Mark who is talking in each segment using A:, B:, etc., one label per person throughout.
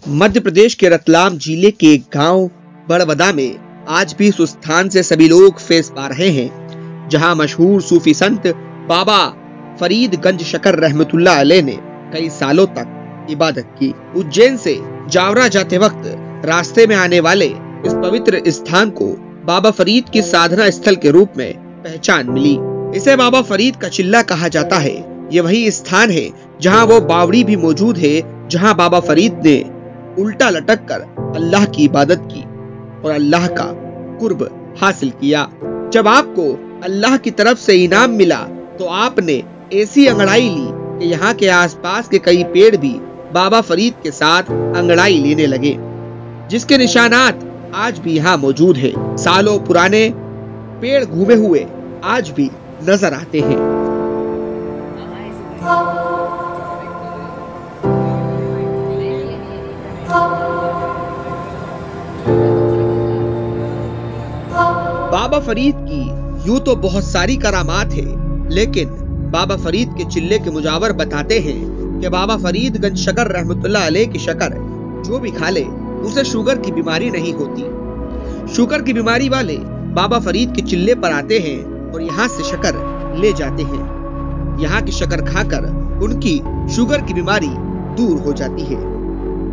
A: मध्य प्रदेश के रतलाम जिले के गांव बड़वदा में आज भी उस स्थान से सभी लोग फैज़ पा रहे हैं जहां मशहूर सूफी संत बाबा फरीद गंज शकर रहमतुल्लाह अलैह ने कई सालों तक इबादत की। उज्जैन से जावरा जाते वक्त रास्ते में आने वाले इस पवित्र स्थान को बाबा फरीद की साधना स्थल के रूप में पहचान मिली। इसे बाबा फरीद का चिल्ला कहा जाता है। ये वही स्थान है जहां वो बावड़ी भी मौजूद है, जहां बाबा फरीद ने उल्टा लटक कर अल्लाह की इबादत की और अल्लाह का कुर्ब हासिल किया। जब आपको अल्लाह की तरफ से इनाम मिला तो आपने ऐसी अंगड़ाई ली कि यहाँ के आसपास के कई पेड़ भी बाबा फरीद के साथ अंगड़ाई लेने लगे, जिसके निशानात आज भी यहाँ मौजूद है। सालों पुराने पेड़ घूमे हुए आज भी नजर आते हैं। बाबा फरीद की यूं तो बहुत सारी करामात है, लेकिन बाबा फरीद के चिल्ले के मुजावर बताते हैं कि बाबा फरीद गंज शकर रहमतुल्लाह अलैह की शकर जो भी खा ले उसे शुगर की बीमारी नहीं होती। शुगर की बीमारी वाले बाबा फरीद के चिल्ले पर आते हैं और यहाँ से शकर ले जाते हैं। यहाँ की शकर खाकर उनकी शुगर की बीमारी दूर हो जाती है।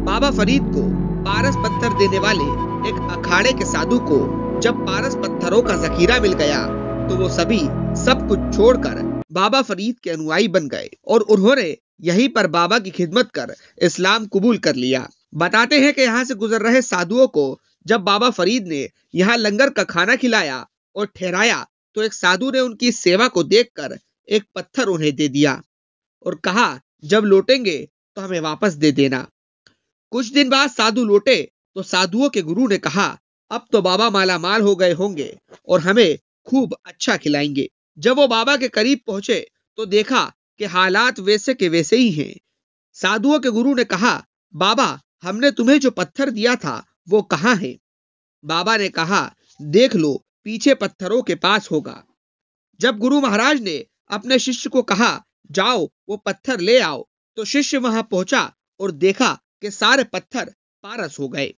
A: बाबा फरीद को पारस पत्थर देने वाले एक अखाड़े के साधु को जब पारस पत्थरों का जखीरा मिल गया तो वो सभी सब कुछ छोड़कर बाबा फरीद के अनुयायी बन गए और उन्होंने यहीं पर बाबा की खिदमत कर इस्लाम कबूल कर लिया। बताते हैं कि यहाँ से गुजर रहे साधुओं को जब बाबा फरीद ने यहाँ लंगर का खाना खिलाया और ठहराया तो एक साधु ने उनकी सेवा को देखकर एक पत्थर उन्हें दे दिया और कहा, जब लौटेंगे तो हमें वापस दे देना। कुछ दिन बाद साधु लौटे तो साधुओं के गुरु ने कहा, अब तो बाबा माला माल हो गए होंगे और हमें खूब अच्छा खिलाएंगे। जब वो बाबा के करीब पहुंचे तो देखा कि हालात वैसे के वैसे ही हैं। साधुओं के गुरु ने कहा, बाबा हमने तुम्हें जो पत्थर दिया था वो कहाँ है? बाबा ने कहा, देख लो पीछे पत्थरों के पास होगा। जब गुरु महाराज ने अपने शिष्य को कहा, जाओ वो पत्थर ले आओ, तो शिष्य वहां पहुंचा और देखा कि सारे पत्थर पारस हो गए।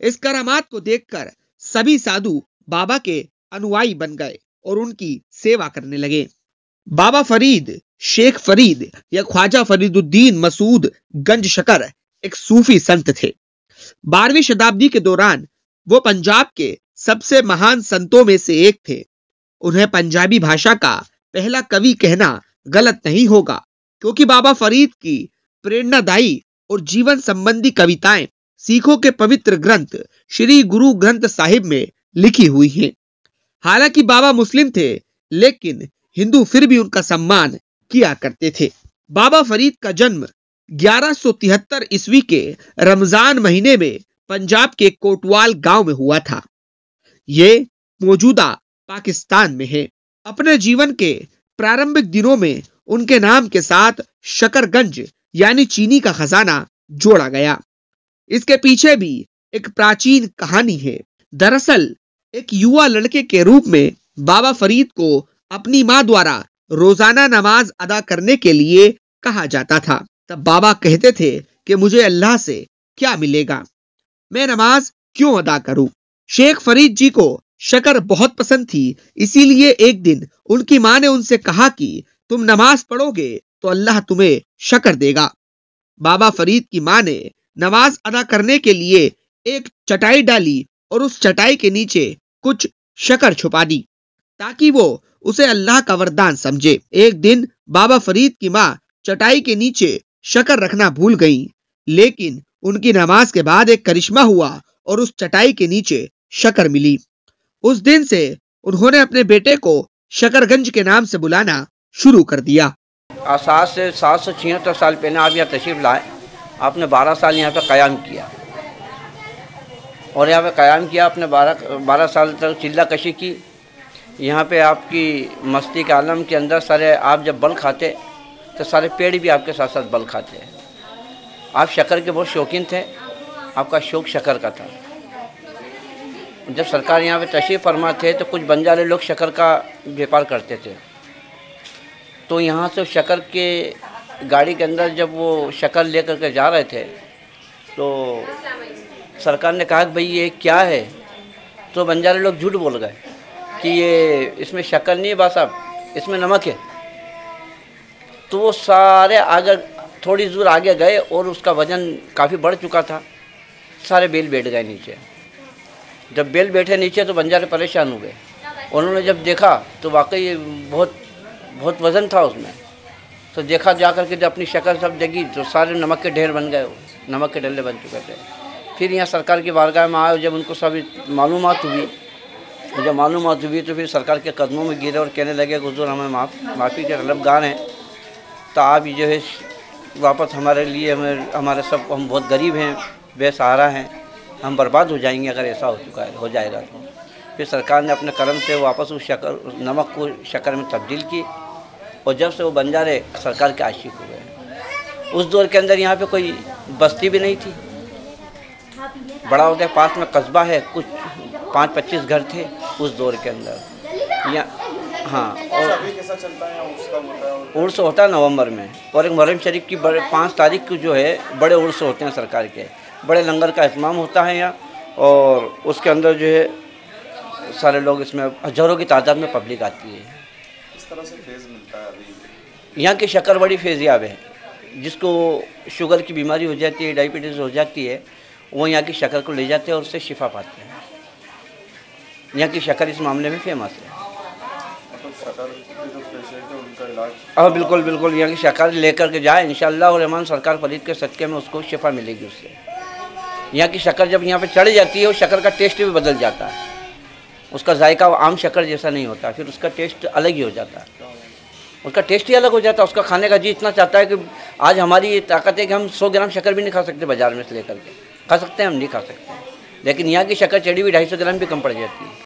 A: इस करामात को देखकर सभी साधु बाबा के अनुयायी बन गए और उनकी सेवा करने लगे। बाबा फरीद, शेख फरीद या ख्वाजा फरीदुद्दीन मसूद गंज शकर एक सूफी संत थे। 12वीं शताब्दी के दौरान वो पंजाब के सबसे महान संतों में से एक थे। उन्हें पंजाबी भाषा का पहला कवि कहना गलत नहीं होगा, क्योंकि बाबा फरीद की प्रेरणादायी और जीवन संबंधी कविताएं सिखों के पवित्र ग्रंथ श्री गुरु ग्रंथ साहिब में लिखी हुई हैं। हालांकि बाबा मुस्लिम थे, लेकिन हिंदू फिर भी उनका सम्मान किया करते थे। बाबा फरीद का जन्म 1173 ईस्वी के रमजान महीने में पंजाब के कोटवाल गांव में हुआ था। ये मौजूदा पाकिस्तान में है। अपने जीवन के प्रारंभिक दिनों में उनके नाम के साथ शकरगंज यानी चीनी का खजाना जोड़ा गया। इसके पीछे भी एक प्राचीन कहानी है। दरअसल एक युवा लड़के के रूप में बाबा फरीद को अपनी मां द्वारा रोजाना नमाज अदा करने के लिए कहा जाता था। तब बाबा कहते थे कि मुझे अल्लाह से क्या मिलेगा, मैं नमाज क्यों अदा करूं। शेख फरीद जी को शकर बहुत पसंद थी, इसीलिए एक दिन उनकी मां ने उनसे कहा कि तुम नमाज पढ़ोगे तो अल्लाह तुम्हें शकर देगा। बाबा फरीद की मां ने नमाज अदा करने के लिए एक चटाई डाली और उस चटाई के नीचे कुछ शकर छुपा दी ताकि वो उसे अल्लाह का वरदान समझे। एक दिन बाबा फरीद की मां चटाई के नीचे शकर रखना भूल गई, लेकिन उनकी नमाज के बाद एक करिश्मा हुआ और उस चटाई के नीचे शकर मिली। उस दिन से उन्होंने अपने बेटे को शकरगंज के नाम से बुलाना शुरू कर दिया।
B: आज से 776 साल पहले आप यहाँ तशरीफ लाए। आपने 12 साल यहाँ पे क़याम किया और यहाँ पे क़याम किया। आपने 12 साल तक चिल्ला कशी की। यहाँ पे आपकी मस्ती के आलम के अंदर सारे आप जब बल खाते तो सारे पेड़ भी आपके साथ साथ बल खाते हैं। आप शक्कर के बहुत शौकीन थे, आपका शौक़ शक्कर का था। जब सरकार यहाँ पे तशरीफ़ फरमा थे तो कुछ बंजारे लोग शक्कर का व्यापार करते थे, तो यहाँ से शक्कर के गाड़ी के अंदर जब वो शक्कर लेकर के जा रहे थे तो सरकार ने कहा कि भाई ये क्या है, तो बंजारे लोग झूठ बोल गए कि ये इसमें शक्कर नहीं है बा साहब, इसमें नमक है। तो वो सारे आगे थोड़ी दूर आगे गए और उसका वज़न काफ़ी बढ़ चुका था, सारे बैल बैठ गए नीचे। जब बैल बैठे नीचे तो बंजारे परेशान हो गए। उन्होंने जब देखा तो वाकई बहुत वज़न था उसमें। तो देखा जा कर के जब अपनी शक्ल सब जगी तो सारे नमक के ढेर बन गए, नमक के डल्ले बन चुके थे। फिर यहाँ सरकार की बारगाह में आए, जब उनको सब मालूमात हुई, जब मालूमात हुई तो फिर सरकार के कदमों में गिरे और कहने लगे कि हुज़ूर हमें माफ़ी के तलबगार हैं, तो आप जो है वापस हमारे लिए हमारे सब हम बहुत गरीब हैं, बेसहारा हैं, हम बर्बाद हो जाएंगे अगर ऐसा हो जाएगा तो। फिर सरकार ने अपने करम से वापस उस नमक को शक्कर में तब्दील की और जब से वो बंजारे सरकार के आशिक हो गए। उस दौर के अंदर यहाँ पे कोई बस्ती भी नहीं थी, बड़ा होता पास में कस्बा है, कुछ 5-25 घर थे उस दौर के अंदर। या हाँ, और
C: अभी कैसा चलता है
B: उर्स होता है नवंबर में, और एक मुहर्रम शरीफ की 5 तारीख को जो है बड़े उर्स होते हैं सरकार के, बड़े लंगर का इत्माम होता है यहाँ, और उसके अंदर जो है सारे लोग, इसमें हज़ारों की तादाद में पब्लिक आती है।
C: इस तरह से फेज़ मिलता है अभी।
B: यहाँ की शक्कर बड़ी फेज़याब है, जिसको शुगर की बीमारी हो जाती है, डायबिटीज़ हो जाती है, वो यहाँ की शक्कर को ले जाते हैं और उससे शिफा पाते हैं। यहाँ की शक्कर इस मामले में फेमस है।
C: मतलब शक्कर के जो पेशेंट है उनका इलाज,
B: हाँ बिल्कुल बिल्कुल, यहाँ की शक्कर लेकर के जाए इंशाअल्लाह और रहमान सरकार फरीद के सदक़े में उसको शिफा मिलेगी उससे। यहाँ की शक्कर जब यहाँ पे चढ़ जाती है, वो शक्कर का टेस्ट भी बदल जाता है, उसका जायका आम शक्कर जैसा नहीं होता, फिर उसका टेस्ट अलग ही हो जाता है, उसका टेस्ट ही अलग हो जाता है। उसका खाने का जी इतना चाहता है कि आज हमारी ये ताकत है कि हम 100 ग्राम शक्कर भी नहीं खा सकते बाज़ार में से लेकर के, खा सकते हैं हम नहीं खा सकते, लेकिन यहाँ की शक्कर चढ़ी हुई 250 ग्राम भी कम पड़ जाती है।